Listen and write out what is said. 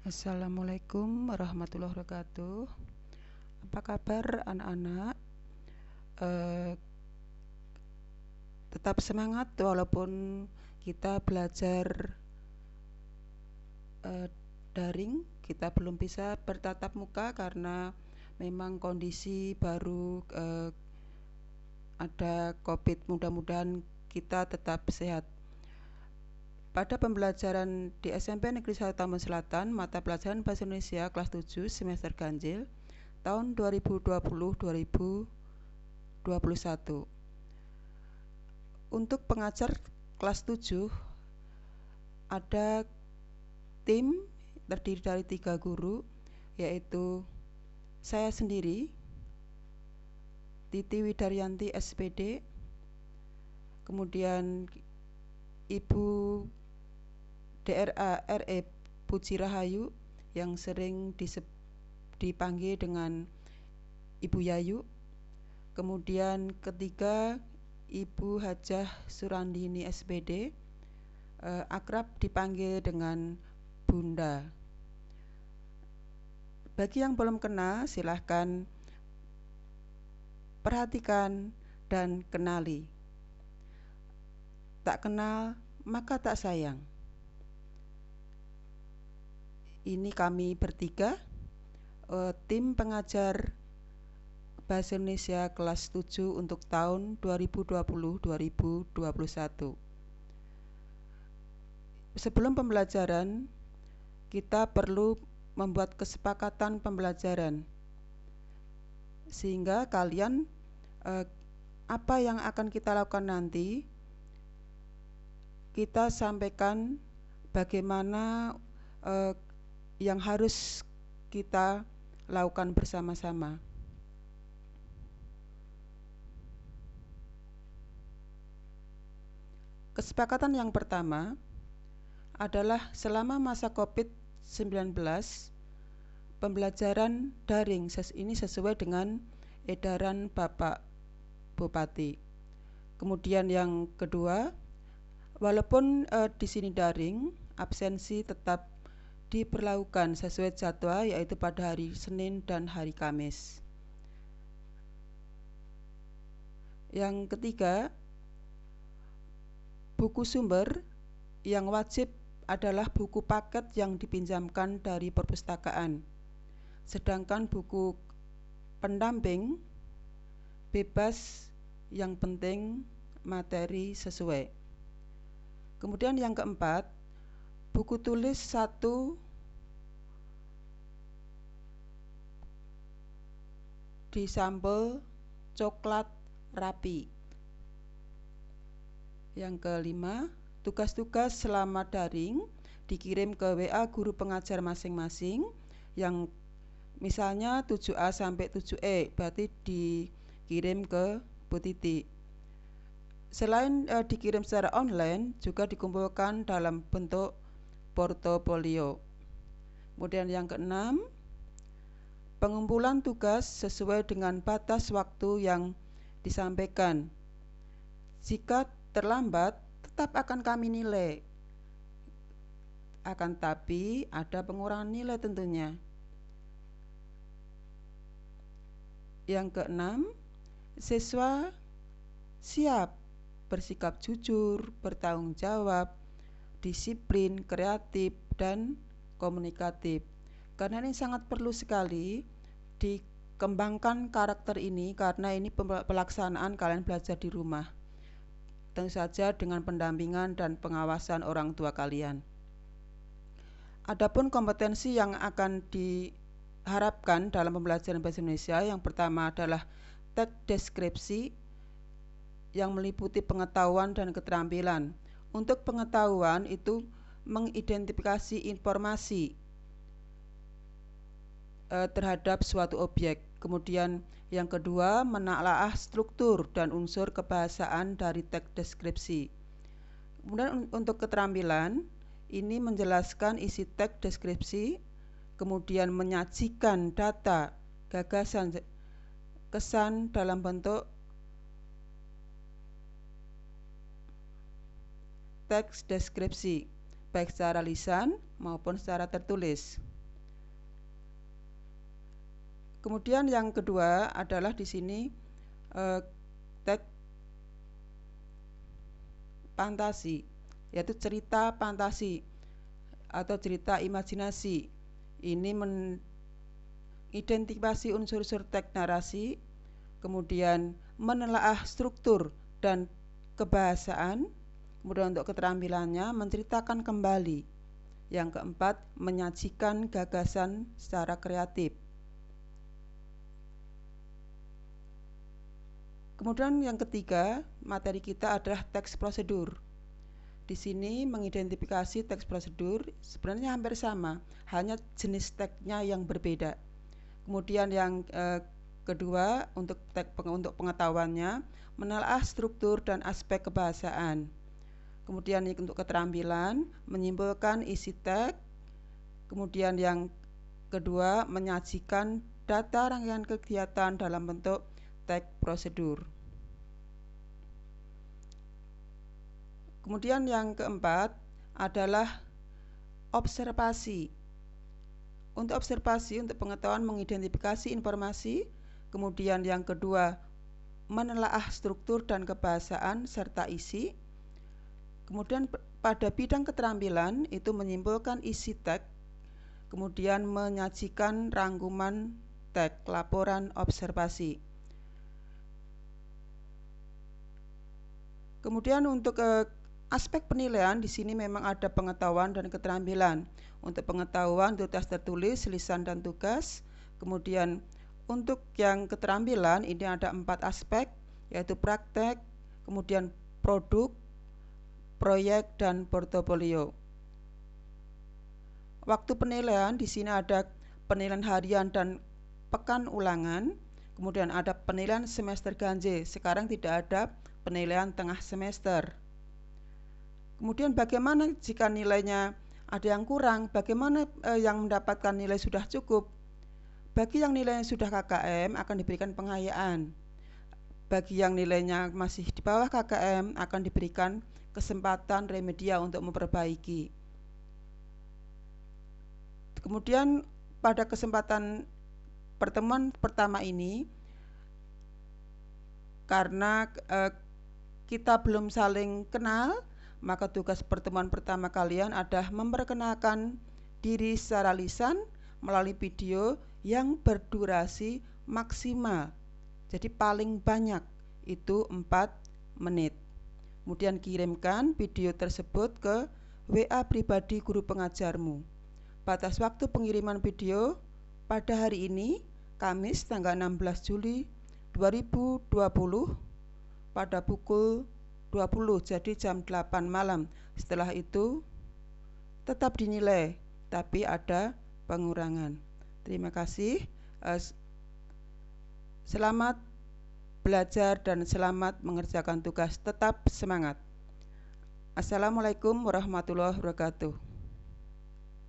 Assalamualaikum warahmatullahi wabarakatuh. Apa kabar anak-anak? Eh, Tetap semangat walaupun kita belajar daring. Kita belum bisa bertatap muka karena memang kondisi baru ada COVID. Mudah-mudahan kita tetap sehat. Pada pembelajaran di SMP Negeri 1 Tambun Selatan, mata pelajaran Bahasa Indonesia kelas 7 semester ganjil tahun 2020-2021. Untuk pengajar kelas 7 ada tim terdiri dari 3 guru, yaitu saya sendiri, Titi Widaryanti SPD, kemudian Ibu DRA RE Puji Rahayu yang sering dipanggil dengan Ibu Yayu. Kemudian ketiga, Ibu Hajah Surandini SPD, akrab dipanggil dengan Bunda. Bagi yang belum kenal, silahkan perhatikan dan kenali. Tak kenal, maka tak sayang. Ini kami bertiga, tim pengajar Bahasa Indonesia kelas 7 untuk tahun 2020-2021. Sebelum pembelajaran, kita perlu membuat kesepakatan pembelajaran sehingga kalian apa yang akan kita lakukan nanti, kita sampaikan bagaimana yang harus kita lakukan bersama-sama. Kesepakatan yang pertama adalah selama masa COVID-19, pembelajaran daring ini sesuai dengan edaran Bapak Bupati. Kemudian yang kedua, walaupun di sini daring, absensi tetap diperlakukan sesuai jadwal, yaitu pada hari Senin dan hari Kamis. Yang ketiga, buku sumber yang wajib adalah buku paket yang dipinjamkan dari perpustakaan. Sedangkan buku pendamping bebas, yang penting materi sesuai. Kemudian yang keempat, buku tulis 1 di sampel coklat rapi. Yang kelima, tugas-tugas selama daring dikirim ke WA guru pengajar masing-masing, yang misalnya 7A sampai 7E, berarti dikirim ke Bu Titi. Selain dikirim secara online, juga dikumpulkan dalam bentuk portofolio. Kemudian yang keenam, pengumpulan tugas sesuai dengan batas waktu yang disampaikan. Jika terlambat, tetap akan kami nilai. Akan tapi ada pengurangan nilai tentunya. Yang keenam, siswa siap bersikap jujur, bertanggung jawab, disiplin, kreatif, dan komunikatif. Karena ini sangat perlu sekali dikembangkan karakter ini, karena ini pelaksanaan kalian belajar di rumah. Tentu saja dengan pendampingan dan pengawasan orang tua kalian. Adapun kompetensi yang akan diharapkan dalam pembelajaran bahasa Indonesia, yang pertama adalah teks deskripsi yang meliputi pengetahuan dan keterampilan. Untuk pengetahuan itu mengidentifikasi informasi terhadap suatu objek. Kemudian yang kedua, menelaah struktur dan unsur kebahasaan dari teks deskripsi. Kemudian untuk keterampilan, ini menjelaskan isi teks deskripsi, kemudian menyajikan data, gagasan, kesan dalam bentuk teks deskripsi, baik secara lisan maupun secara tertulis. Kemudian yang kedua adalah di sini teks fantasi, yaitu cerita fantasi atau cerita imajinasi. Ini mengidentifikasi unsur-unsur teks narasi, kemudian menelaah struktur dan kebahasaan, kemudian untuk keterampilannya menceritakan kembali. Yang keempat, menyajikan gagasan secara kreatif. Kemudian yang ketiga, materi kita adalah teks prosedur. Di sini mengidentifikasi teks prosedur sebenarnya hampir sama, hanya jenis teksnya yang berbeda. Kemudian yang kedua, untuk pengetahuannya, menelaah struktur dan aspek kebahasaan. Kemudian untuk keterampilan, menyimpulkan isi teks. Kemudian yang kedua, menyajikan data rangkaian kegiatan dalam bentuk teks prosedur. Kemudian yang keempat adalah observasi. Untuk observasi, untuk pengetahuan mengidentifikasi informasi. Kemudian yang kedua, menelaah struktur dan kebahasaan serta isi. Kemudian pada bidang keterampilan itu menyimpulkan isi teks. Kemudian menyajikan rangkuman teks, laporan observasi. Kemudian untuk aspek penilaian di sini memang ada pengetahuan dan keterampilan. Untuk pengetahuan itu tes tertulis, lisan dan tugas. Kemudian untuk yang keterampilan ini ada 4 aspek, yaitu praktek, kemudian produk, proyek dan portofolio. Waktu penilaian di sini ada penilaian harian dan pekan ulangan. Kemudian ada penilaian semester ganjil. Sekarang tidak ada penilaian tengah semester. Kemudian bagaimana jika nilainya ada yang kurang? Bagaimana yang mendapatkan nilai sudah cukup? Bagi yang nilainya sudah KKM akan diberikan pengayaan. Bagi yang nilainya masih di bawah KKM akan diberikan kesempatan remedial untuk memperbaiki. Kemudian pada kesempatan pertemuan pertama ini, karena kita belum saling kenal, maka tugas pertemuan pertama kalian adalah memperkenalkan diri secara lisan melalui video yang berdurasi maksimal. Jadi paling banyak itu 4 menit. Kemudian kirimkan video tersebut ke WA pribadi guru pengajarmu. Batas waktu pengiriman video pada hari ini, Kamis tanggal 16 Juli 2020 pada pukul 20, jadi jam 8 malam. Setelah itu tetap dinilai, tapi ada pengurangan. Terima kasih. Selamat belajar dan selamat mengerjakan tugas. Tetap semangat. Assalamualaikum warahmatullahi wabarakatuh.